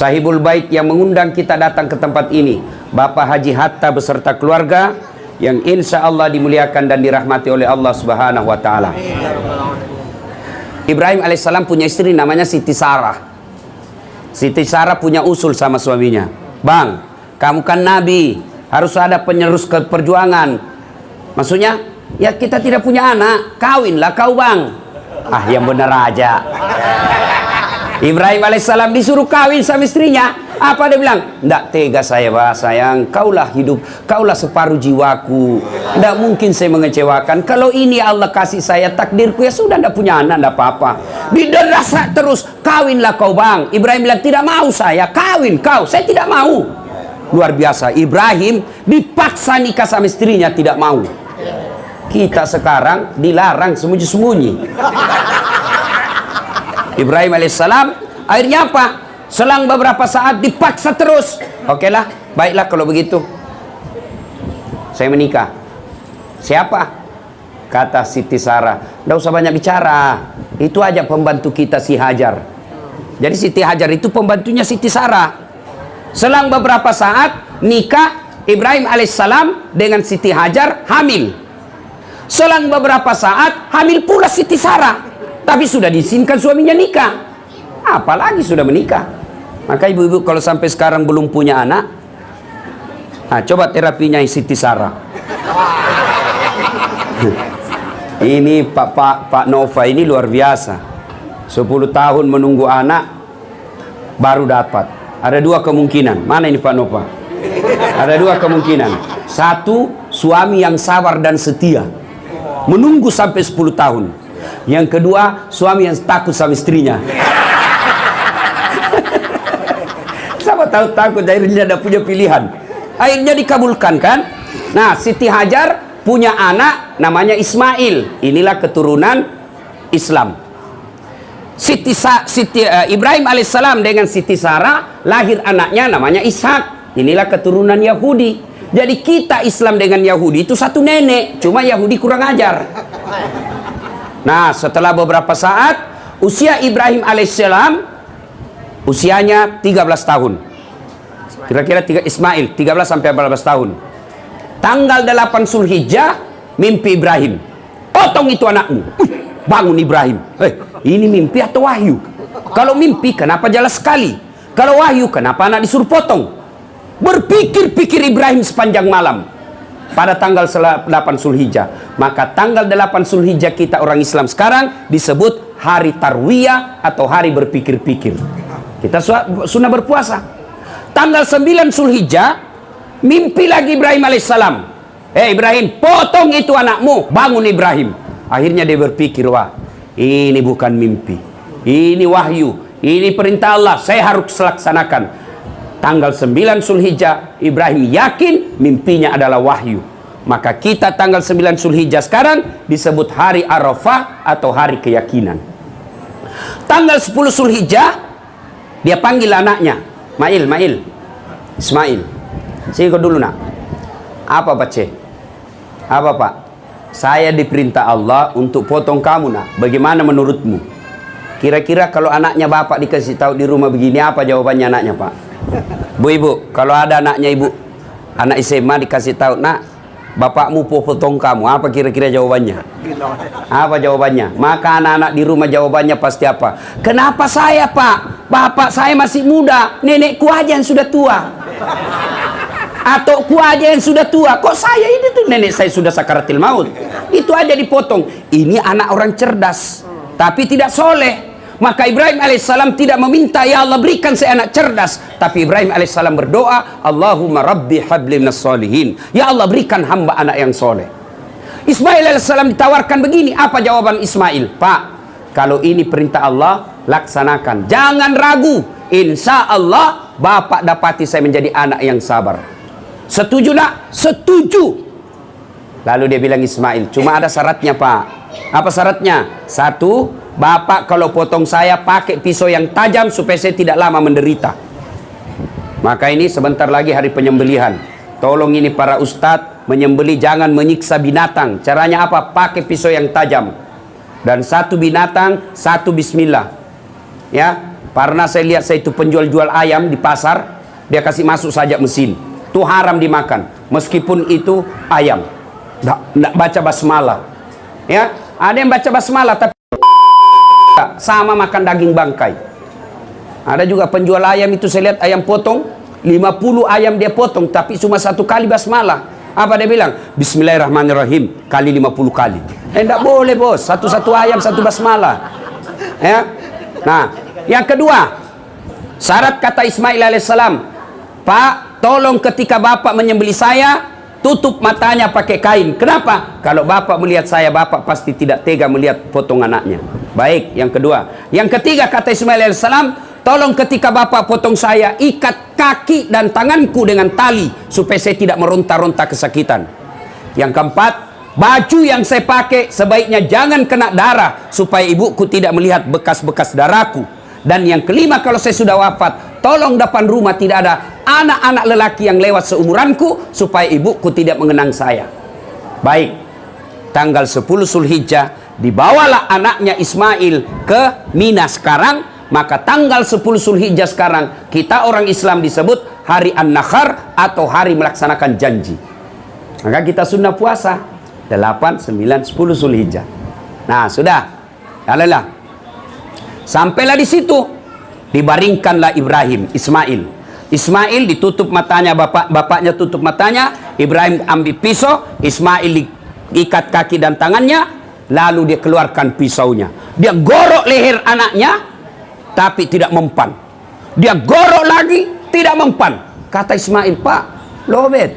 Sahibul Bait yang mengundang kita datang ke tempat ini, Bapak Haji Hatta beserta keluarga yang insya Allah dimuliakan dan dirahmati oleh Allah Subhanahu wa Ta'ala. Ibrahim alaihissalam punya istri namanya Siti Sarah. Siti Sarah punya usul sama suaminya, "Bang, kamu kan nabi, harus ada penerus ke perjuangan." Maksudnya, ya kita tidak punya anak, kawinlah kau bang. Ah, yang benar aja. Ibrahim alaihissalam disuruh kawin sama istrinya. Apa dia bilang? Nggak tega saya, bah, sayang. Kaulah hidup, kaulah separuh jiwaku. Nggak mungkin saya mengecewakan. Kalau ini Allah kasih saya takdirku, ya sudah, nggak punya anak, nggak apa-apa. Diderasa terus, kawinlah kau bang. Ibrahim bilang, tidak mau saya, kawin kau. Saya tidak mau. Luar biasa, Ibrahim dipaksa nikah sama istrinya, tidak mau. Kita sekarang dilarang sembunyi-sembunyi. Ibrahim alaihissalam akhirnya apa? Selang beberapa saat dipaksa terus. Oke lah, baiklah kalau begitu, saya menikah. Siapa? Kata Siti Sarah, nggak usah banyak bicara, itu aja pembantu kita si Hajar. Jadi Siti Hajar itu pembantunya Siti Sarah. Selang beberapa saat nikah Ibrahim alaihissalam dengan Siti Hajar, hamil. Selang beberapa saat hamil pula Siti Sarah. Tapi sudah diizinkan suaminya nikah, apalagi sudah menikah. Maka ibu-ibu kalau sampai sekarang belum punya anak, nah, coba terapinya Siti Sarah. Ini Pak Nova ini luar biasa. 10 tahun menunggu anak baru dapat. Ada dua kemungkinan. Mana ini Pak Nova? Ada dua kemungkinan. Satu, suami yang sabar dan setia, menunggu sampai 10 tahun. Yang kedua, suami yang takut sama istrinya. Sama tahu takut, akhirnya tidak punya pilihan. Akhirnya dikabulkan kan. Nah, Siti Hajar punya anak namanya Ismail. Inilah keturunan Islam. Ibrahim alaihissalam dengan Siti Sarah lahir anaknya namanya Ishak. Inilah keturunan Yahudi. Jadi kita Islam dengan Yahudi itu satu nenek, cuma Yahudi kurang ajar. Nah, setelah beberapa saat, usia Ibrahim alaihissalam usianya 13 tahun. Kira-kira Ismail 13 sampai 14 tahun. Tanggal 8 Zulhijjah, mimpi Ibrahim. Potong itu anakmu. Bangun Ibrahim. Ini mimpi atau wahyu? Kalau mimpi, kenapa jelas sekali? Kalau wahyu, kenapa anak disuruh potong? Berpikir-pikir Ibrahim sepanjang malam. Pada tanggal 8 Zulhijjah. Maka tanggal 8 Zulhijjah kita orang Islam sekarang disebut hari Tarwiyah atau hari berpikir-pikir. Kita sunnah berpuasa. Tanggal 9 Zulhijjah mimpi lagi Ibrahim alaihissalam. Ibrahim, potong itu anakmu. Bangun Ibrahim. Akhirnya dia berpikir, wah, ini bukan mimpi, ini wahyu, ini perintah Allah, saya harus laksanakan. Tanggal 9 Zulhijjah, Ibrahim yakin mimpinya adalah wahyu. Maka kita tanggal 9 Zulhijjah sekarang disebut hari Arafah atau hari keyakinan. Tanggal 10 Zulhijjah, dia panggil anaknya, Ismail. Sini kau dulu nak. Apa Pak C? Apa Pak? Saya diperintah Allah untuk potong kamu nak. Bagaimana menurutmu? Kira-kira kalau anaknya bapak dikasih tahu di rumah begini, apa jawabannya anaknya Pak? Bu ibu, kalau ada anaknya ibu, anak SMA dikasih tahu, nak, bapakmu potong kamu, apa kira-kira jawabannya? Apa jawabannya? Maka anak-anak di rumah jawabannya pasti apa? Kenapa saya Pak? Bapak saya masih muda, nenekku aja yang sudah tua. Atau ku aja yang sudah tua. Kok saya ini tuh nenek saya sudah sakaratil maut. Itu aja dipotong. Ini anak orang cerdas, tapi tidak soleh. Maka Ibrahim alaihissalam tidak meminta, ya Allah berikan saya anak cerdas. Tapi Ibrahim alaihissalam berdoa, Allahumma rabbi habli minas solihin. Ya Allah berikan hamba anak yang soleh. Ismail alaihissalam ditawarkan begini. Apa jawaban Ismail? Pak, kalau ini perintah Allah, laksanakan. Jangan ragu. Insya Allah bapak dapati saya menjadi anak yang sabar. Setuju nak? Setuju. Lalu dia bilang Ismail, cuma ada syaratnya Pak. Apa syaratnya? Satu, bapak kalau potong saya pakai pisau yang tajam supaya saya tidak lama menderita. Maka ini sebentar lagi hari penyembelihan. Tolong ini para ustadz, menyembelih jangan menyiksa binatang. Caranya apa? Pakai pisau yang tajam. Dan satu binatang, satu bismillah. Ya, Pernah saya lihat saya itu penjual-jual ayam di pasar, dia kasih masuk saja mesin. Itu haram dimakan, meskipun itu ayam. Nggak baca basmalah. Ya, ada yang baca basmalah tapi sama makan daging bangkai. Ada juga penjual ayam itu saya lihat ayam potong, 50 ayam dia potong tapi cuma 1 kali basmalah. Apa dia bilang? Bismillahirrahmanirrahim kali 50 kali. Enggak boleh bos, satu ayam 1 basmalah. Ya. Nah, yang kedua, syarat kata Ismail alaihissalam, Pak, tolong ketika Bapak menyembelih saya, tutup matanya pakai kain. Kenapa? Kalau Bapak melihat saya, Bapak pasti tidak tega melihat potong anaknya. Baik, yang kedua. Yang ketiga kata Ismail alaihissalam, tolong ketika Bapak potong saya, ikat kaki dan tanganku dengan tali supaya saya tidak meronta-ronta kesakitan. Yang keempat, baju yang saya pakai sebaiknya jangan kena darah supaya ibuku tidak melihat bekas-bekas darahku. Dan yang kelima, kalau saya sudah wafat, tolong depan rumah tidak ada anak-anak lelaki yang lewat seumuranku supaya ibuku tidak mengenang saya. Baik, tanggal 10 Zulhijjah dibawalah anaknya Ismail ke Mina sekarang. Maka tanggal 10 Zulhijjah sekarang kita orang Islam disebut hari An-Nakhar atau hari melaksanakan janji. Maka kita sunnah puasa 8, 9, 10 Zulhijjah. Nah sudah, jalalah. Sampailah di situ, dibaringkanlah Ibrahim, Ismail. Ismail ditutup matanya, bapaknya tutup matanya. Ibrahim ambil pisau, Ismail ikat kaki dan tangannya, lalu dia keluarkan pisaunya. Dia gorok leher anaknya, tapi tidak mempan. Dia gorok lagi, tidak mempan. Kata Ismail, Pak, lobet,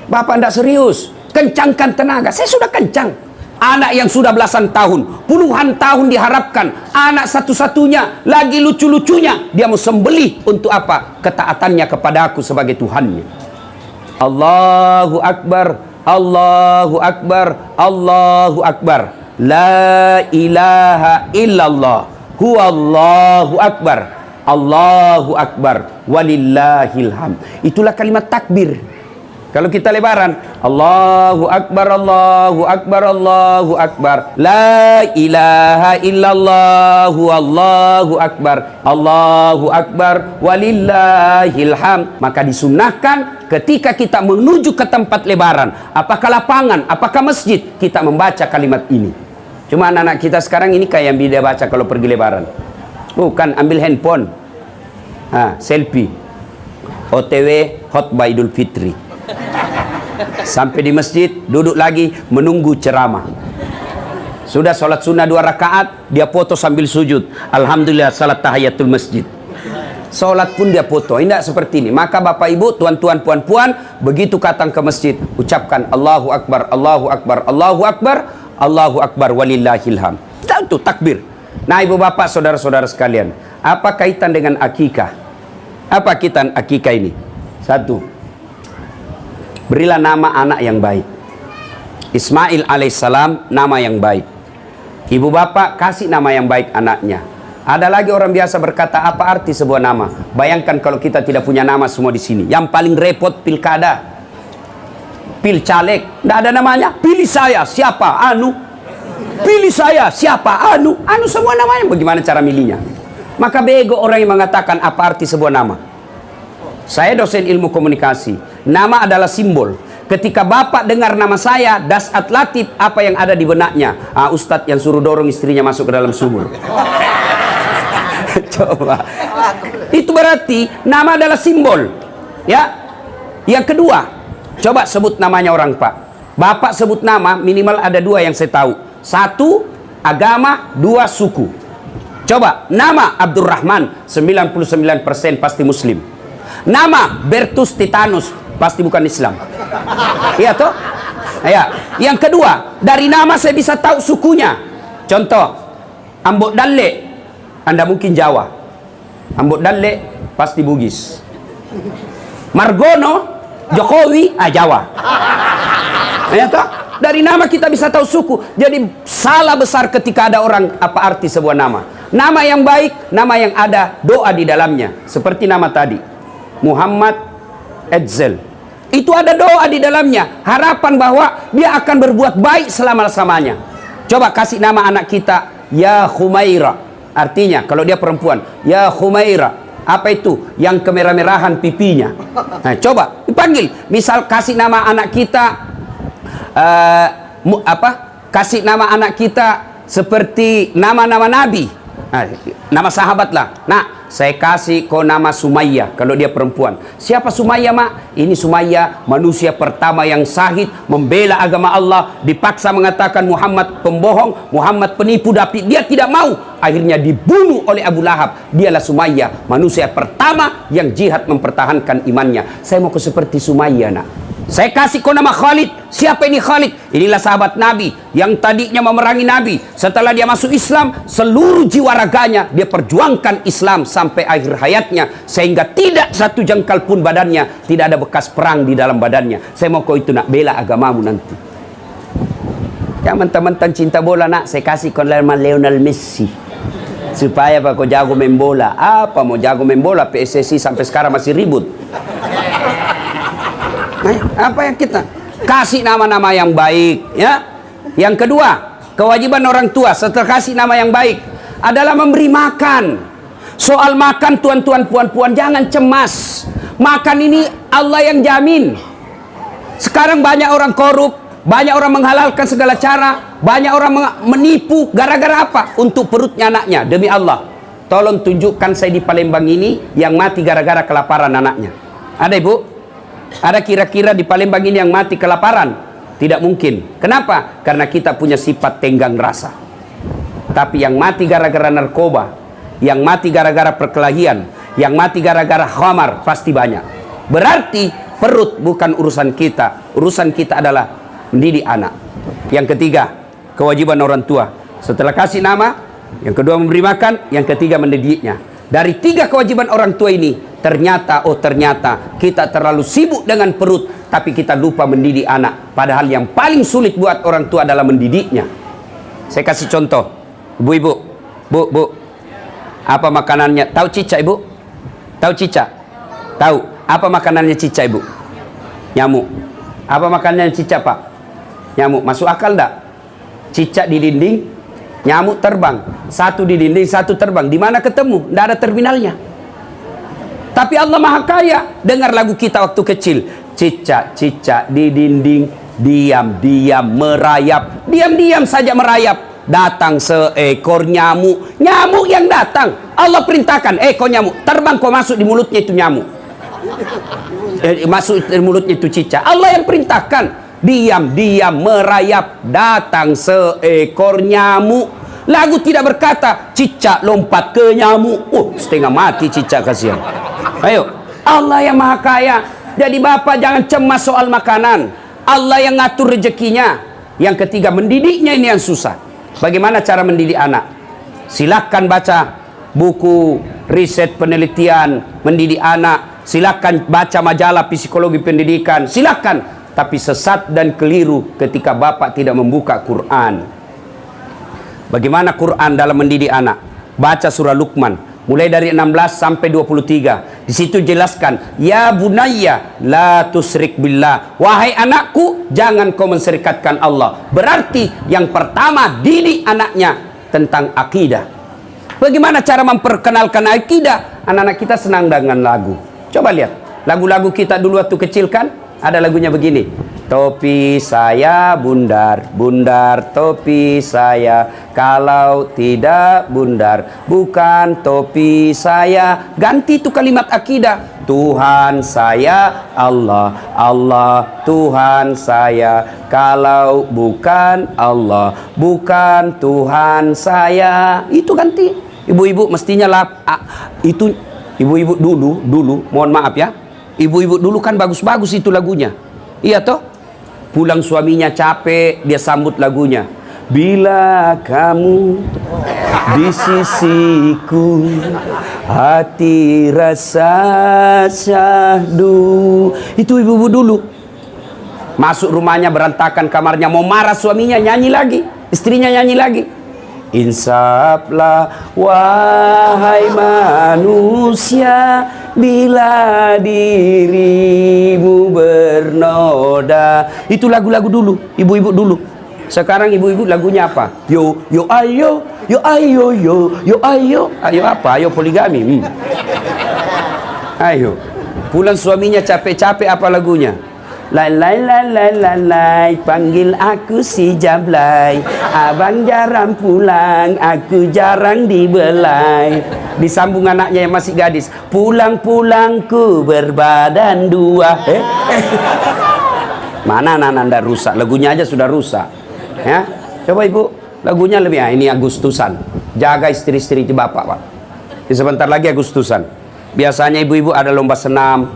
Bapak tidak serius, kencangkan tenaga. Saya sudah kencang. Anak yang sudah belasan tahun, puluhan tahun diharapkan, anak satu-satunya, lagi lucu-lucunya, dia mau sembelih untuk apa? Ketaatannya kepada aku sebagai Tuhannya. Allahu Akbar, Allahu Akbar, Allahu Akbar. La ilaha illallah, huwallahu akbar, Allahu akbar, walillahil hamd. Itulah kalimat takbir. Kalau kita lebaran, Allahu akbar, Allahu akbar, Allahu akbar, la ilaha illallah, Allahu akbar, Allahu akbar, walillahil hamd. Maka disunnahkan ketika kita menuju ke tempat lebaran, apakah lapangan, apakah masjid, kita membaca kalimat ini. Cuma anak-anak kita sekarang ini kayak yang dia baca kalau pergi lebaran. Bukan, ambil handphone, selfie, OTW khutbah Idul Fitri. Sampai di masjid, duduk lagi menunggu ceramah. Sudah sholat sunnah 2 rakaat, dia foto sambil sujud. Alhamdulillah salat tahiyatul masjid. Sholat pun dia foto. Tidak seperti ini. Maka bapak ibu, tuan-tuan, puan-puan, begitu datang ke masjid, ucapkan Allahu Akbar, Allahu Akbar, Allahu Akbar, Allahu Akbar, walillahil hamd. Itu takbir. Nah ibu bapak, saudara-saudara sekalian, apa kaitan dengan akikah? Apa kaitan akikah ini? Satu, berilah nama anak yang baik. Ismail alaihissalam nama yang baik. Ibu bapak kasih nama yang baik anaknya. Ada lagi orang biasa berkata, apa arti sebuah nama? Bayangkan kalau kita tidak punya nama semua di sini. Yang paling repot pilkada, pil caleg, tidak ada namanya. Pilih saya, siapa? Anu. Pilih saya, siapa? Anu. Anu semua namanya. Bagaimana cara milihnya? Maka bego orang yang mengatakan apa arti sebuah nama. Saya dosen ilmu komunikasi. Nama adalah simbol. Ketika bapak dengar nama saya, Dasat Latif, apa yang ada di benaknya? Ustadz yang suruh dorong istrinya masuk ke dalam sumur. Coba. Itu berarti nama adalah simbol. Ya. Yang kedua, coba sebut namanya orang pak. Bapak sebut nama, minimal ada 2 yang saya tahu. 1, agama, 2, suku. Coba, nama Abdurrahman, 99% pasti muslim. Nama Bertus Titanus, pasti bukan Islam. Iya toh? Ya. Yang kedua, dari nama saya bisa tahu sukunya. Contoh, Ambok Dalle, Anda mungkin Jawa. Ambok Dalle pasti Bugis. Margono, Jokowi, Jawa. Ya toh? Dari nama kita bisa tahu suku. Jadi salah besar ketika ada orang apa arti sebuah nama. Nama yang baik, nama yang ada doa di dalamnya. Seperti nama tadi, Muhammad Edzel. Itu ada doa di dalamnya, harapan bahwa dia akan berbuat baik selama-lamanya. Coba kasih nama anak kita, Ya Khumaira. Artinya kalau dia perempuan, ya Khumaira, apa itu? Yang kemerah-merahan pipinya. Nah, coba dipanggil. Misal kasih nama anak kita kasih nama anak kita seperti nama-nama nabi. Nah, nama sahabat lah. Nah, saya kasih kau nama Sumayyah kalau dia perempuan. Siapa Sumayyah, Mak? Ini Sumayyah, manusia pertama yang syahid membela agama Allah, dipaksa mengatakan Muhammad pembohong, Muhammad penipu, tapi dia tidak mau. Akhirnya dibunuh oleh Abu Lahab. Dialah Sumayyah, manusia pertama yang jihad mempertahankan imannya. Saya mau seperti Sumayyah, nak. Saya kasih kau nama Khalid. Siapa ini Khalid? Inilah sahabat Nabi yang tadinya memerangi Nabi. Setelah dia masuk Islam, seluruh jiwa raganya dia perjuangkan Islam sampai akhir hayatnya, sehingga tidak satu jengkal pun badannya tidak ada bekas perang di dalam badannya. Saya mau kau itu nak bela agamamu nanti. Jangan mentang-mentang cinta bola, nak. Saya kasih kau nama Lionel Messi supaya apa kau jago main bola. Apa mau jago main bola? PSSI sampai sekarang masih ribut. Apa yang kita kasih nama-nama yang baik, ya? Yang kedua, kewajiban orang tua setelah kasih nama yang baik adalah memberi makan. Soal makan, tuan-tuan, puan-puan, jangan cemas. Makan ini Allah yang jamin. Sekarang banyak orang korup, banyak orang menghalalkan segala cara, banyak orang menipu gara-gara apa? Untuk perutnya anaknya. Demi Allah, tolong tunjukkan saya di Palembang ini yang mati gara-gara kelaparan anaknya. Ada, Ibu? Ada kira-kira di Palembang ini yang mati kelaparan? Tidak mungkin. Kenapa? Karena kita punya sifat tenggang rasa. Tapi yang mati gara-gara narkoba, yang mati gara-gara perkelahian, yang mati gara-gara khamar, pasti banyak. Berarti perut bukan urusan kita. Urusan kita adalah mendidik anak. Yang ketiga, kewajiban orang tua. Setelah kasih nama, yang kedua memberi makan, yang ketiga mendidiknya. Dari tiga kewajiban orang tua ini, ternyata kita terlalu sibuk dengan perut, tapi kita lupa mendidik anak. Padahal yang paling sulit buat orang tua adalah mendidiknya. Saya kasih contoh. Ibu-ibu, bu, apa makanannya? Tahu cicak, Ibu? Tahu cicak? Tahu. Apa makanannya cicak, Ibu? Nyamuk. Apa makanannya cicak, Pak? Nyamuk. Masuk akal enggak? Cicak di dinding, nyamuk terbang. Satu di dinding, satu terbang. Di mana ketemu? Tidak ada terminalnya. Tapi Allah Maha Kaya. Dengar lagu kita waktu kecil. Cicak-cicak di dinding, diam-diam merayap. Diam-diam saja merayap. Datang seekor nyamuk. Nyamuk yang datang. Allah perintahkan, kau nyamuk, terbang kau masuk di mulutnya itu nyamuk. Masuk di mulutnya itu cicak. Allah yang perintahkan. Diam-diam merayap. Datang seekor nyamuk. Lagu tidak berkata cicak lompat ke nyamuk. Setengah mati cicak, kasihan. Ayo, Allah yang Maha Kaya. Jadi bapak jangan cemas soal makanan. Allah yang ngatur rezekinya. Yang ketiga, mendidiknya ini yang susah. Bagaimana cara mendidik anak? Silahkan baca buku riset penelitian mendidik anak. Silahkan baca majalah psikologi pendidikan. Silahkan. Tapi sesat dan keliru ketika bapak tidak membuka Quran. Bagaimana Quran dalam mendidik anak? Baca surah Luqman mulai dari 16 sampai 23. Di situ jelaskan, ya bunayya la tusyrik billah. Wahai anakku, jangan kau menserikatkan Allah. Berarti yang pertama didik anaknya tentang akidah. Bagaimana cara memperkenalkan akidah? Anak-anak kita senang dengan lagu. Coba lihat lagu-lagu kita dulu waktu kecil, kan ada lagunya begini. Topi saya bundar, bundar topi saya. Kalau tidak bundar, bukan topi saya. Ganti itu kalimat akidah. Tuhan saya Allah, Allah Tuhan saya. Kalau bukan Allah, bukan Tuhan saya. Itu ganti. Ibu-ibu mestinya lah. Itu ibu-ibu dulu, mohon maaf ya. Ibu-ibu dulu kan bagus-bagus itu lagunya. Iya toh? Pulang suaminya capek, dia sambut lagunya. Bila kamu di sisiku, hati rasa syahdu. Itu ibu-ibu dulu. Masuk rumahnya berantakan kamarnya, mau marah suaminya, nyanyi lagi. Istrinya nyanyi lagi. Insaflah wahai manusia, bila dirimu bernoda. Itu lagu-lagu dulu, ibu-ibu dulu. Sekarang ibu-ibu lagunya apa? Yo yo ayo, yo ayo yo, yo ayo. Ayo apa? Ayo poligami. Ayo. Pulang suaminya capek-capek, apa lagunya? Lai lai lai lai lai lai, panggil aku si Jablay. Abang jarang pulang, aku jarang dibelai. Disambung anaknya yang masih gadis. Pulang-pulangku berbadan dua. Mana anak anda rusak? Lagunya aja sudah rusak. Ya, coba ibu, lagunya lebih. Ini Agustusan. Jaga istri-istri bapak, Pak. Sebentar lagi Agustusan. Biasanya ibu-ibu ada lomba senam,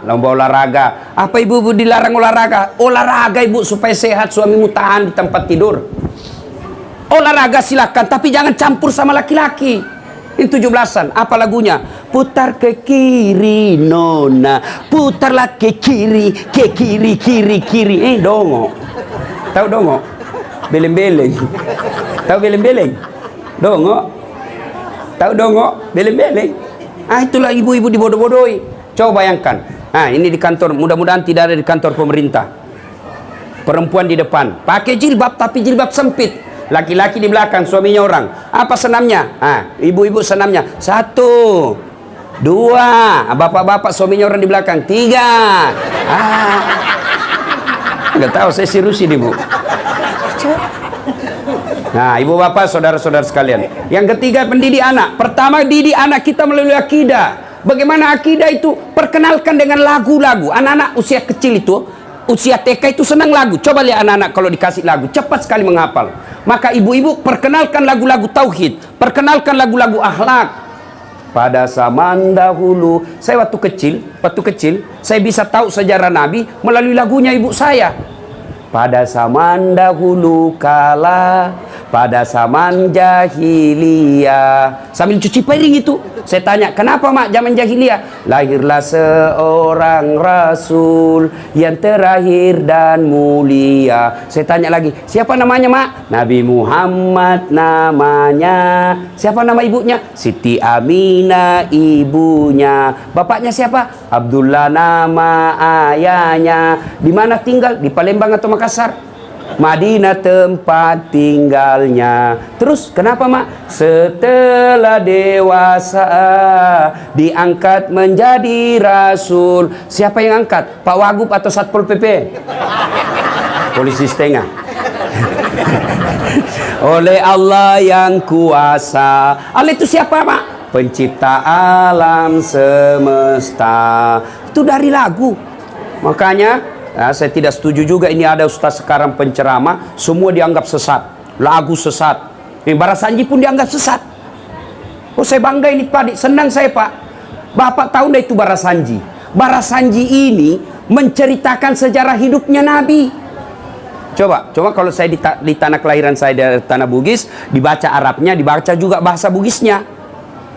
lomba olahraga. Apa ibu-ibu dilarang olahraga? Olahraga ibu supaya sehat, suamimu tahan di tempat tidur. Olahraga silakan, tapi jangan campur sama laki-laki. Ini 17-an, apa lagunya? Putar ke kiri nona, putarlah ke kiri, kiri. Dongo. Tahu dongo? Beleng-beleng. Tahu beleng-beleng? Dongo. Tahu dongo? Beleng-beleng. Itulah ibu-ibu dibodoh-bodohi. Coba bayangkan. Ini di kantor, mudah-mudahan tidak ada di kantor pemerintah. Perempuan di depan, pakai jilbab tapi jilbab sempit. Laki-laki di belakang, suaminya orang. Apa senamnya? Ibu-ibu senamnya. 1, 2. Bapak-bapak suaminya orang di belakang. 3. Nggak tahu, saya serius ini, Bu. Nah, ibu bapak, saudara-saudara sekalian. Yang ketiga, pendidik anak. Pertama, didik anak kita melalui akidah. Bagaimana akidah itu? Perkenalkan dengan lagu-lagu. Anak-anak usia kecil itu, usia TK itu senang lagu. Coba lihat anak-anak kalau dikasih lagu, cepat sekali menghafal. Maka ibu-ibu perkenalkan lagu-lagu tauhid, perkenalkan lagu-lagu akhlak. Pada zaman dahulu, saya waktu kecil, saya bisa tahu sejarah Nabi melalui lagunya ibu saya. Pada zaman dahulu kala, pada zaman jahiliyah. Sambil cuci piring itu, saya tanya, kenapa mak zaman jahiliyah? Lahirlah seorang rasul yang terakhir dan mulia. Saya tanya lagi, siapa namanya mak? Nabi Muhammad namanya. Siapa nama ibunya? Siti Aminah ibunya. Bapaknya siapa? Abdullah nama ayahnya. Di mana tinggal? Di Palembang atau Makassar? Madinah tempat tinggalnya. Terus kenapa mak? Setelah dewasa diangkat menjadi rasul. Siapa yang angkat? Pak Wagub atau Satpol PP? Polisi setengah. Oleh Allah yang kuasa. Allah itu siapa mak? Pencipta alam semesta. Itu dari lagu. Makanya saya tidak setuju juga ini ada ustaz sekarang penceramah semua dianggap sesat, lagu sesat. Bara Sanji pun dianggap sesat. Oh, saya bangga ini Pak, senang saya Pak. Bapak tahu enggak itu Bara Sanji? Bara Sanji ini menceritakan sejarah hidupnya Nabi. Coba kalau saya di tanah kelahiran saya dari tanah Bugis, dibaca Arabnya, dibaca juga bahasa Bugisnya.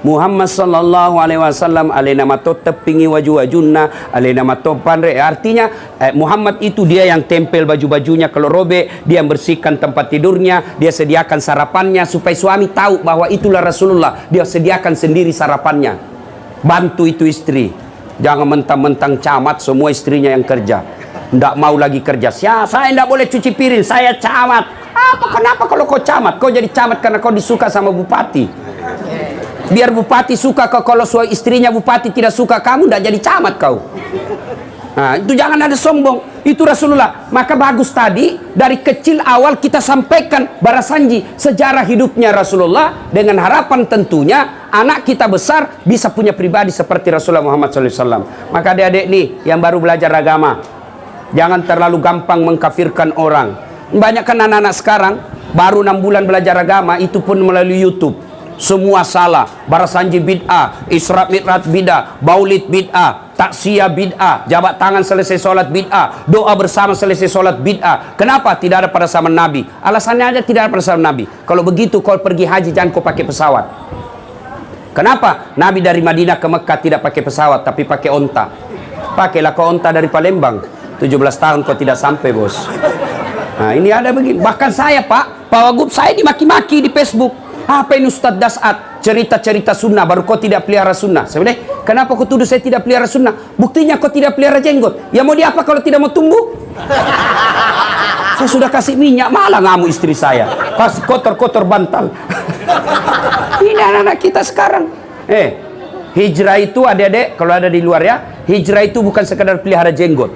Muhammad sallallahu alaihi wasallam alaina mato tepingi waju-wajunna alaina mato pandre. Artinya Muhammad itu dia yang tempel baju-bajunya kalau robek, dia bersihkan tempat tidurnya, dia sediakan sarapannya supaya suami tahu bahwa itulah Rasulullah. Dia sediakan sendiri sarapannya. Bantu itu istri. Jangan mentang-mentang camat semua istrinya yang kerja. Tidak mau lagi kerja. Saya tidak boleh cuci piring, saya camat. Kenapa kalau kau camat? Kau jadi camat karena kau disuka sama bupati. Biar bupati suka kau, kalau istrinya bupati tidak suka kamu, tidak jadi camat kau. Nah, itu jangan ada sombong. Itu Rasulullah. Maka bagus tadi dari kecil awal kita sampaikan Bara Sanji sejarah hidupnya Rasulullah dengan harapan tentunya anak kita besar bisa punya pribadi seperti Rasulullah Muhammad SAW. Maka adik-adik nih yang baru belajar agama, jangan terlalu gampang mengkafirkan orang. Banyak kan anak-anak sekarang baru 6 bulan belajar agama itu pun melalui YouTube. Semua salah. Bara Sanji bid'ah, Isra Mi'raj bid'ah, Maulid bid'ah, taksiyah bid'ah, jabat tangan selesai sholat bid'ah, doa bersama selesai sholat bid'ah. Kenapa? Tidak ada pada zaman Nabi. Alasannya aja tidak ada pada zaman Nabi. Kalau begitu kau pergi haji jangan kau pakai pesawat. Kenapa? Nabi dari Madinah ke Mekah tidak pakai pesawat tapi pakai onta. Pakailah kau onta dari Palembang. 17 tahun kau tidak sampai bos. Nah ini ada begini. Bahkan saya Pak Wagub saya dimaki-maki di Facebook. Apa ini Ustadz Dasat? Cerita-cerita sunnah, baru kau tidak pelihara sunnah. Saya bilang, kenapa kau tuduh saya tidak pelihara sunnah? Buktinya kau tidak pelihara jenggot. Ya mau diapa kalau tidak mau tumbuh? Saya sudah kasih minyak, malah ngamuk istri saya. Kasih kotor-kotor bantal. Ini anak-anak kita sekarang. Hijrah itu adik-adik, kalau ada di luar ya, hijrah itu bukan sekedar pelihara jenggot.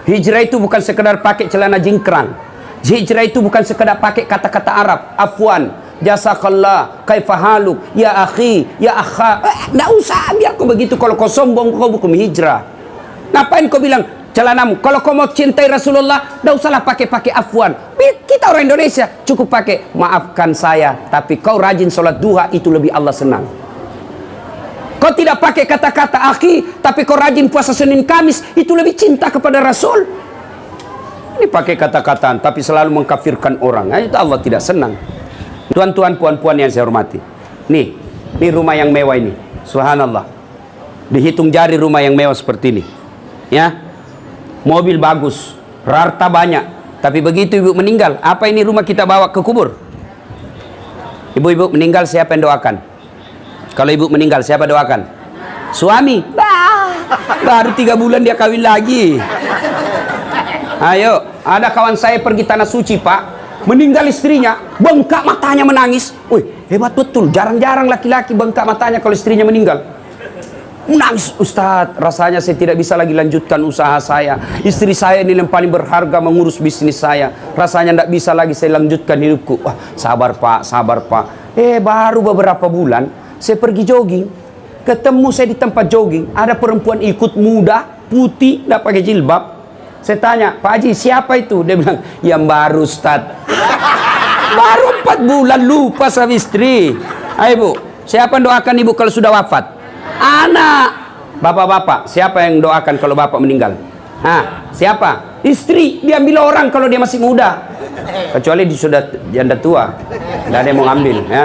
Hijrah itu bukan sekedar pakai celana jingkrang. Hijrah itu bukan sekedar pakai kata-kata Arab. Afwan, jazakallah, kaifahaluk, ya akhi, ya akha. Nggak usah, biar kau begitu. Kalau kau sombong, kau bukan hijrah. Ngapain kau bilang celanamu? Kalau kau mau cintai Rasulullah, nggak usahlah pakai afwan. Kita orang Indonesia cukup pakai maafkan saya, tapi kau rajin sholat duha, itu lebih Allah senang. Kau tidak pakai kata-kata akhi, tapi kau rajin puasa Senin Kamis, itu lebih cinta kepada Rasul. Ini pakai kata-kataan, tapi selalu mengkafirkan orang. Nah, itu Allah tidak senang. Tuan-tuan, puan-puan yang saya hormati. Nih rumah yang mewah ini. Subhanallah. Dihitung jari rumah yang mewah seperti ini. Ya, mobil bagus, harta banyak. Tapi begitu ibu meninggal, apa ini rumah kita bawa ke kubur? Ibu-ibu meninggal, siapa yang doakan? Kalau ibu meninggal, siapa doakan? Suami. Baru 3 bulan dia kawin lagi. Ayo, ada kawan saya pergi tanah suci, Pak. Meninggal istrinya, bengkak matanya menangis. Wih, hebat betul. Jarang-jarang laki-laki bengkak matanya kalau istrinya meninggal. Menangis, Ustadz, rasanya saya tidak bisa lagi lanjutkan usaha saya. Istri saya ini yang paling berharga mengurus bisnis saya. Rasanya tidak bisa lagi saya lanjutkan hidupku. Wah, sabar Pak, sabar Pak. Baru beberapa bulan, saya pergi jogging. Ketemu saya di tempat jogging, ada perempuan ikut muda, putih, tidak pakai jilbab. Saya tanya, Pak Haji, siapa itu? Dia bilang, yang baru Ustadz. Baru 4 bulan lupa sama istri. Ayo Bu, siapa yang doakan ibu kalau sudah wafat? Anak. Bapak-bapak, siapa yang doakan kalau bapak meninggal? Siapa? Istri. Diambil orang kalau dia masih muda. Kecuali dia sudah janda tua, tidak ada yang mau ngambil ya.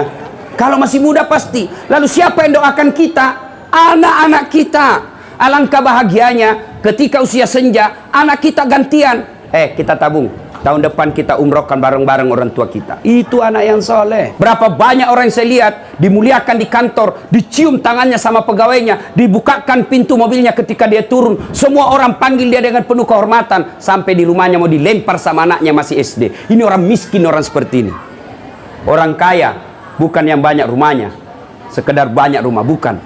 Kalau masih muda pasti. Lalu siapa yang doakan kita? Anak-anak kita. Alangkah bahagianya ketika usia senja anak kita gantian. Kita tabung, tahun depan kita umrohkan bareng-bareng orang tua kita. Itu anak yang soleh. Berapa banyak orang yang saya lihat dimuliakan di kantor, dicium tangannya sama pegawainya, dibukakan pintu mobilnya ketika dia turun, semua orang panggil dia dengan penuh kehormatan. Sampai di rumahnya mau dilempar sama anaknya masih SD. Ini orang miskin, orang seperti ini. Orang kaya bukan yang banyak rumahnya, sekedar banyak rumah, bukan.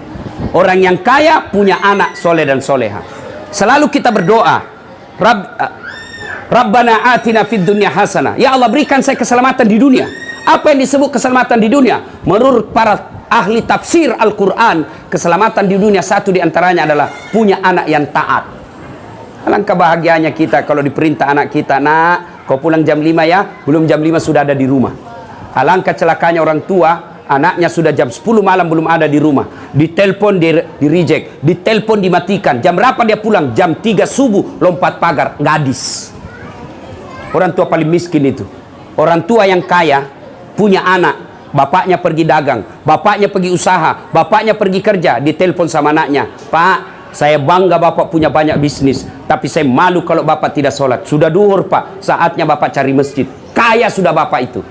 Orang yang kaya punya anak soleh dan soleha. Selalu kita berdoa, Rabbana atina fid dunya hasanah. Ya Allah, berikan saya keselamatan di dunia. Apa yang disebut keselamatan di dunia? Menurut para ahli tafsir Al-Quran, keselamatan di dunia satu diantaranya adalah punya anak yang taat. Alangkah bahagianya kita kalau diperintah anak kita, nak, kau pulang jam 5 ya, belum jam 5 sudah ada di rumah. Alangkah celakanya orang tua, anaknya sudah jam 10 malam belum ada di rumah. Ditelepon di reject, ditelepon dimatikan. Jam berapa dia pulang? Jam 3 subuh, lompat pagar, gadis. Orang tua paling miskin itu. Orang tua yang kaya punya anak, bapaknya pergi dagang, bapaknya pergi usaha, bapaknya pergi kerja, ditelepon sama anaknya, Pak, saya bangga bapak punya banyak bisnis, tapi saya malu kalau bapak tidak sholat. Sudah duhur Pak, saatnya bapak cari masjid. Kaya sudah bapak itu.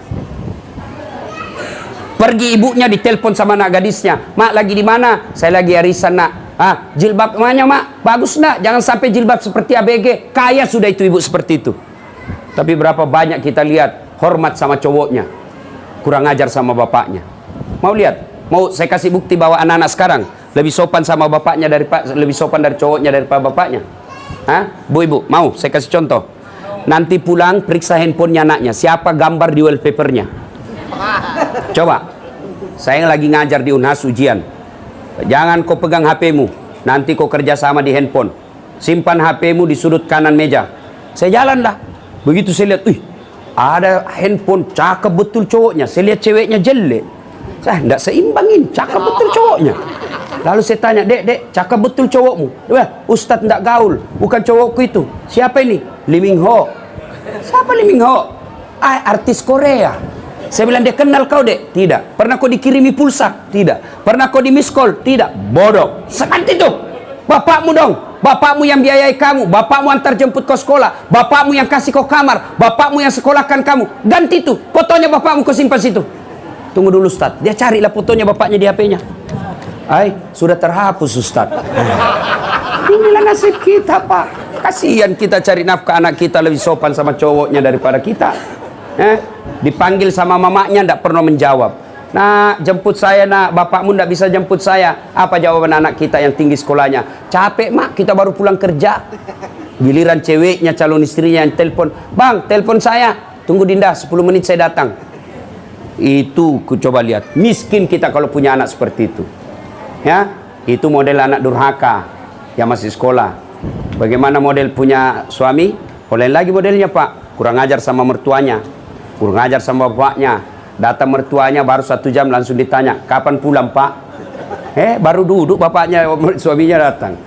Pergi ibunya ditelepon sama anak gadisnya, Mak lagi di mana? Saya lagi arisan nak. Jilbab mana Mak? Bagus nak, jangan sampai jilbab seperti ABG. Kaya sudah itu ibu seperti itu. Tapi berapa banyak kita lihat hormat sama cowoknya, kurang ajar sama bapaknya. Mau lihat? Mau saya kasih bukti bahwa anak-anak sekarang lebih sopan sama bapaknya lebih sopan dari cowoknya daripada bapaknya. Bu ibu, mau saya kasih contoh. Nanti pulang periksa handphonenya anaknya, siapa gambar di wallpapernya. Coba, saya lagi ngajar di Unhas ujian. Jangan kau pegang HP-mu, nanti kau kerja sama di handphone. Simpan HP-mu di sudut kanan meja. Saya jalan lah. Begitu saya lihat, ada handphone, cakep betul cowoknya. Saya lihat ceweknya jelek. Saya tidak seimbangin, cakep betul cowoknya. Lalu saya tanya, dek, cakep betul cowokmu. Ustadz tidak gaul, bukan cowokku itu. Siapa ini? Lee Min Ho. Siapa Lee Min Ho? Artis Korea. Saya bilang, dia kenal kau dek? Tidak. Pernah kau dikirimi pulsa? Tidak. Pernah kau di miss call? Tidak. Bodoh. Seperti itu. Bapakmu dong. Bapakmu yang biayai kamu, bapakmu antar jemput kau sekolah, bapakmu yang kasih kau kamar, bapakmu yang sekolahkan kamu. Ganti tuh, fotonya bapakmu kau simpan situ. Tunggu dulu Ustaz, dia carilah fotonya bapaknya di HP-nya. Sudah terhapus Ustaz. Inilah nasib kita Pak. Kasihan kita cari nafkah, anak kita lebih sopan sama cowoknya daripada kita. Dipanggil sama mamanya tidak pernah menjawab. Nah, jemput saya nak, bapakmu tidak bisa jemput saya. Apa jawaban anak kita yang tinggi sekolahnya? Capek mak, kita baru pulang kerja. Giliran ceweknya, calon istrinya yang telepon, bang, telepon saya, tunggu Dinda 10 menit saya datang. Itu ku coba lihat, miskin kita kalau punya anak seperti itu. Ya, itu model anak durhaka yang masih sekolah. Bagaimana model punya suami? Lain lagi modelnya pak, kurang ajar sama mertuanya, kurang ajar sama bapaknya. Datang mertuanya baru 1 jam langsung ditanya, kapan pulang pak? Baru duduk bapaknya, suaminya datang.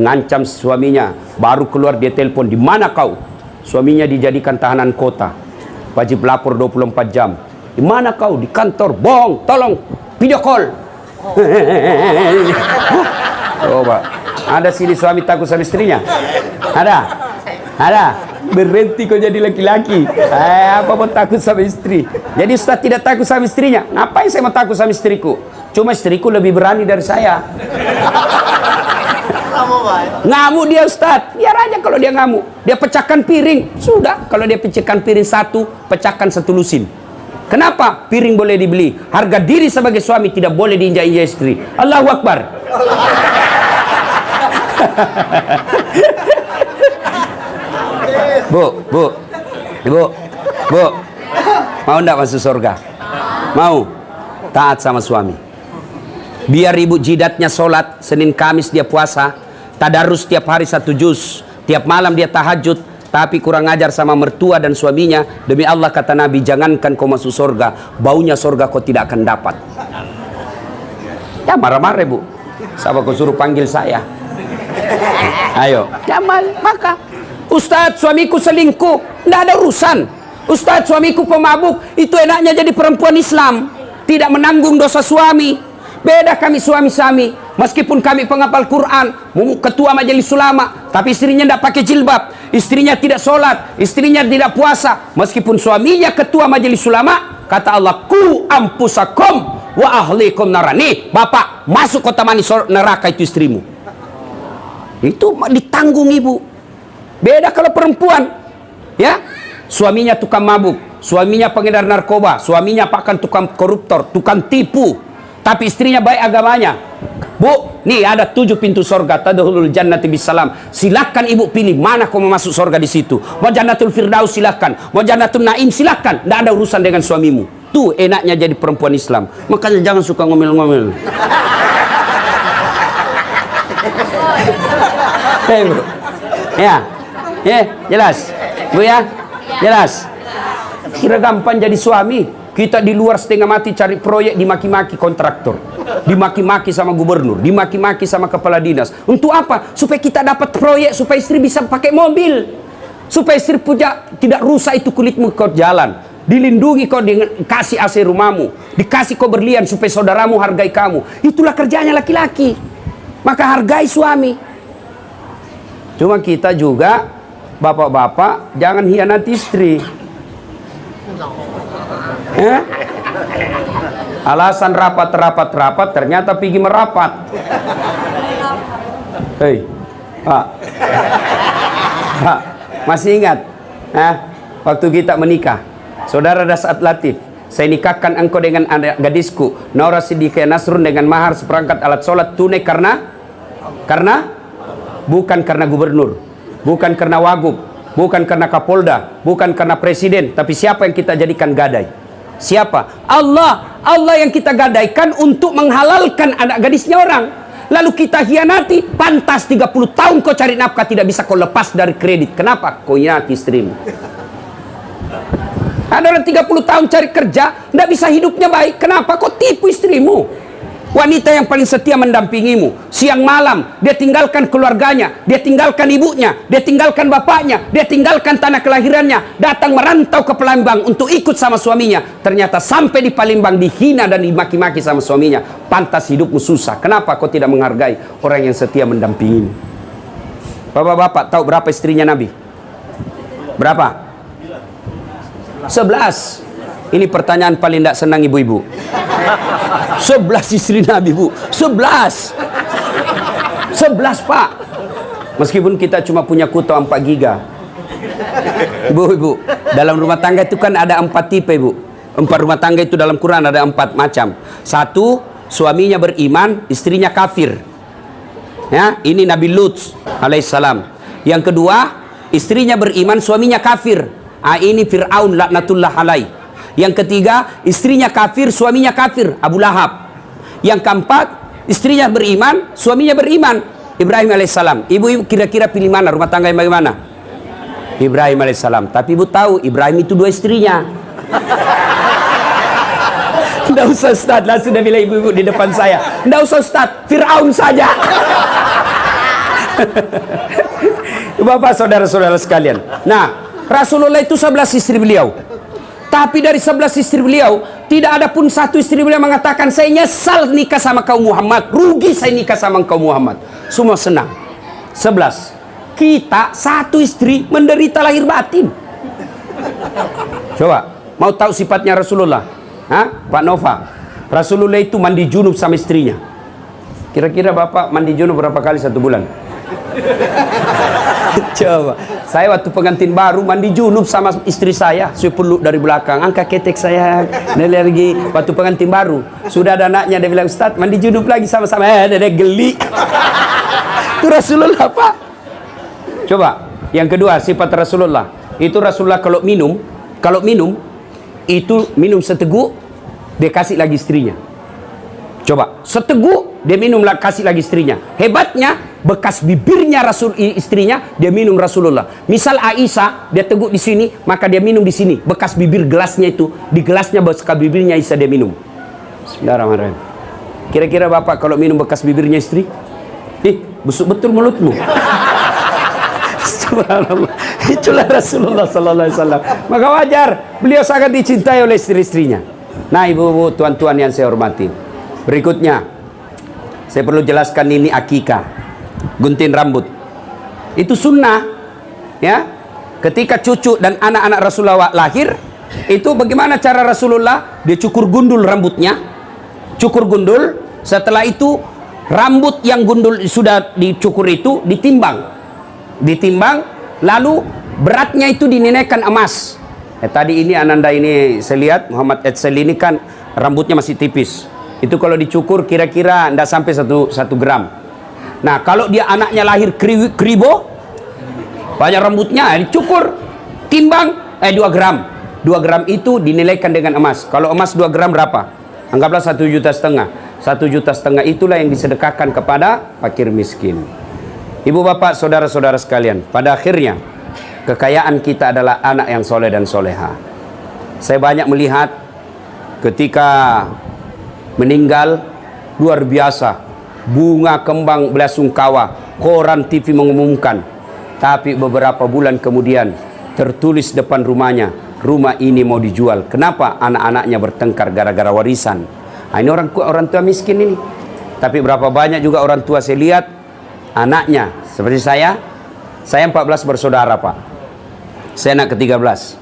Ngancam suaminya, baru keluar dia telepon, di mana kau? Suaminya dijadikan tahanan kota, wajib lapor 24 jam. Di mana kau? Di kantor. Bohong, tolong video call. Coba. Ada sini suami takut sama istrinya? Ada. Berhenti kau jadi laki-laki. Apa pun takut sama istri. Jadi Ustaz tidak takut sama istrinya. Ngapain saya mau takut sama istriku? Cuma istriku lebih berani dari saya. Ngamuk dia Ustaz. Biar aja kalau dia ngamuk. Dia pecahkan piring. Sudah. Kalau dia pecahkan piring 1, pecahkan 1 lusin. Kenapa? Piring boleh dibeli. Harga diri sebagai suami tidak boleh diinjak-injak istri. Allahu Akbar. Bu, mau ndak masuk surga? Mau? Taat sama suami. Biar ibu jidatnya sholat, Senin Kamis dia puasa, tadarus tiap hari 1 juz, tiap malam dia tahajud, tapi kurang ajar sama mertua dan suaminya. Demi Allah kata Nabi, jangankan kau masuk surga, baunya surga kau tidak akan dapat. Ya marah-marah bu, sahabat kau suruh panggil saya. Ayo, jangan maka. Ustadz suamiku selingkuh, tidak ada urusan. Ustadz suamiku pemabuk, itu enaknya jadi perempuan Islam, tidak menanggung dosa suami. Beda kami suami-suami, meskipun kami penghafal Quran, ketua majelis ulama, tapi istrinya tidak pakai jilbab, istrinya tidak sholat, istrinya tidak puasa, meskipun suaminya ketua majelis ulama. Kata Allah, ku ampusakum wa ahlikum narani. Bapak masuk kota manis neraka itu istrimu. Itu ditanggung ibu. Beda kalau perempuan, ya, suaminya tukang mabuk, suaminya pengedar narkoba, suaminya bahkan tukang koruptor, tukang tipu, tapi istrinya baik agamanya. Bu, nih ada 7 pintu surga, tadkhulul jannati bisalam. Silakan ibu pilih mana kau mau masuk surga di situ. Mau jannatul firdaus silakan, mau jannatul naim silakan. Tidak ada urusan dengan suamimu. Tuh enaknya jadi perempuan Islam. Makanya jangan suka ngomel-ngomel. Bu. Ya, jelas, bu ya, jelas. Kira gampang jadi suami. Kita di luar setengah mati cari proyek, dimaki-maki kontraktor, dimaki-maki sama gubernur, dimaki-maki sama kepala dinas. Untuk apa? Supaya kita dapat proyek, supaya istri bisa pakai mobil, supaya istri punya tidak rusak itu kulitmu kau jalan, dilindungi kau dengan kasih AC rumahmu, dikasih kau berlian supaya saudaramu hargai kamu. Itulah kerjanya laki-laki. Maka hargai suami. Cuma kita juga bapak-bapak jangan hianati istri. Alasan rapat ternyata pergi merapat. Hei, Pak, masih ingat? Waktu kita menikah, saudara Dasat Latif, saya nikahkan engkau dengan anak gadisku Nora Siddiqah Nasrun dengan mahar seperangkat alat sholat tunai karena bukan karena gubernur, bukan karena wagub, bukan karena kapolda, bukan karena presiden, tapi siapa yang kita jadikan gadai? Siapa? Allah. Allah yang kita gadaikan untuk menghalalkan anak gadisnya orang. Lalu kita hianati, pantas 30 tahun kau cari nafkah tidak bisa kau lepas dari kredit. Kenapa? Kau hianati istrimu. Ada orang 30 tahun cari kerja, tidak bisa hidupnya baik. Kenapa? Kau tipu istrimu. Wanita yang paling setia mendampingimu. Siang malam, dia tinggalkan keluarganya, dia tinggalkan ibunya, dia tinggalkan bapaknya, dia tinggalkan tanah kelahirannya, datang merantau ke Palembang untuk ikut sama suaminya. Ternyata sampai di Palembang dihina dan dimaki-maki sama suaminya. Pantas hidupmu susah. Kenapa kau tidak menghargai orang yang setia mendampingimu? Bapak-bapak tahu berapa istrinya Nabi? Berapa? 11. Ini pertanyaan paling tidak senang ibu-ibu. 11 istri Nabi, bu. 11 Pak. Meskipun kita cuma punya kuota 4 giga. Ibu, dalam rumah tangga itu kan ada 4 tipe, ibu. 4 rumah tangga itu dalam Quran ada 4 macam. Satu, suaminya beriman, istrinya kafir. Ya, ini Nabi Lut alaihissalam. Yang kedua, istrinya beriman, suaminya kafir. Ini Fir'aun laknatullah alaih. Yang ketiga, istrinya kafir, suaminya kafir, Abu Lahab. Yang keempat, istrinya beriman, suaminya beriman, Ibrahim alaihissalam. Ibu kira-kira pilih mana? Rumah tangga yang bagaimana? Ibrahim alaihissalam. Tapi ibu tahu Ibrahim itu 2 istrinya. Tidak usah Ustaz, langsung dah bilang ibu-ibu di depan saya. Tidak usah Ustaz, Fir'aun saja. Bapak saudara-saudara sekalian. Nah, Rasulullah itu 11 istri beliau. Tapi dari 11 istri beliau, tidak ada pun satu istri beliau mengatakan, saya nyesal nikah sama kaum Muhammad, rugi saya nikah sama kaum Muhammad. Semua senang. 11. Kita 1 istri menderita lahir batin. Coba, mau tahu sifatnya Rasulullah? Pak Nova, Rasulullah itu mandi junub sama istrinya. Kira-kira Bapak mandi junub berapa kali 1 bulan? Coba, saya waktu pengantin baru mandi junub sama istri saya. Saya peluk dari belakang, angkat ketek saya. Lagi waktu pengantin baru, sudah ada anaknya, dia bilang, Ustaz mandi junub lagi sama-sama. Dia geli. Itu Rasulullah, Pak. Coba, yang kedua sifat Rasulullah. Itu Rasulullah kalau minum itu minum seteguk, dia kasih lagi istrinya. Coba, seteguk dia minum kasih lagi istrinya. Hebatnya, bekas bibirnya istrinya dia minum Rasulullah. Misal Aisyah dia teguk di sini, maka dia minum di sini. Bekas bibir gelasnya itu, di gelasnya bekas bibirnya Aisyah dia minum. Bismillahirrahmanirrahim. Kira-kira Bapak kalau minum bekas bibirnya istri, busuk betul mulutmu. Subhanallah. Itulah Rasulullah sallallahu alaihi wasallam. Maka wajar beliau sangat dicintai oleh istri-istrinya. Nah, ibu-ibu, tuan-tuan yang saya hormati, berikutnya saya perlu jelaskan ini akikah, gunting rambut. Itu sunnah, ya. Ketika cucu dan anak-anak Rasulullah lahir, itu bagaimana cara Rasulullah? Dia cukur gundul rambutnya, cukur gundul. Setelah itu rambut yang gundul sudah dicukur itu ditimbang, lalu beratnya itu dinilaikan emas. Tadi ini Ananda ini saya lihat Muhammad Edsel ini kan rambutnya masih tipis. Itu kalau dicukur kira-kira tidak sampai 1 gram. Nah, kalau dia anaknya lahir kribo, banyak rambutnya, dicukur, timbang 2 gram. 2 gram itu dinilaikan dengan emas. Kalau emas 2 gram berapa? Anggaplah 1,5 juta. 1,5 juta itulah yang disedekahkan kepada fakir miskin. Ibu bapak saudara-saudara sekalian, pada akhirnya kekayaan kita adalah anak yang soleh dan soleha. Saya banyak melihat ketika meninggal, luar biasa, bunga kembang belasungkawa, koran TV mengumumkan. Tapi beberapa bulan kemudian tertulis depan rumahnya, rumah ini mau dijual. Kenapa? Anak-anaknya bertengkar gara-gara warisan. Ini orang tua miskin ini. Tapi berapa banyak juga orang tua saya lihat anaknya seperti saya 14 bersaudara, Pak. Saya anak ke-13.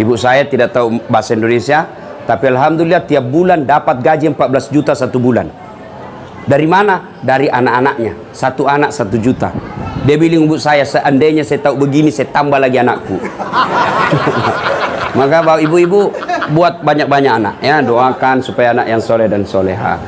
Ibu saya tidak tahu bahasa Indonesia, tapi alhamdulillah tiap bulan dapat gaji 14 juta 1 bulan. Dari mana? Dari anak-anaknya. 1 anak 1 juta. Dia bilang ibu saya, seandainya saya tahu begini, saya tambah lagi anakku. Maka ibu-ibu buat banyak-banyak anak, ya, doakan supaya anak yang soleh dan soleha.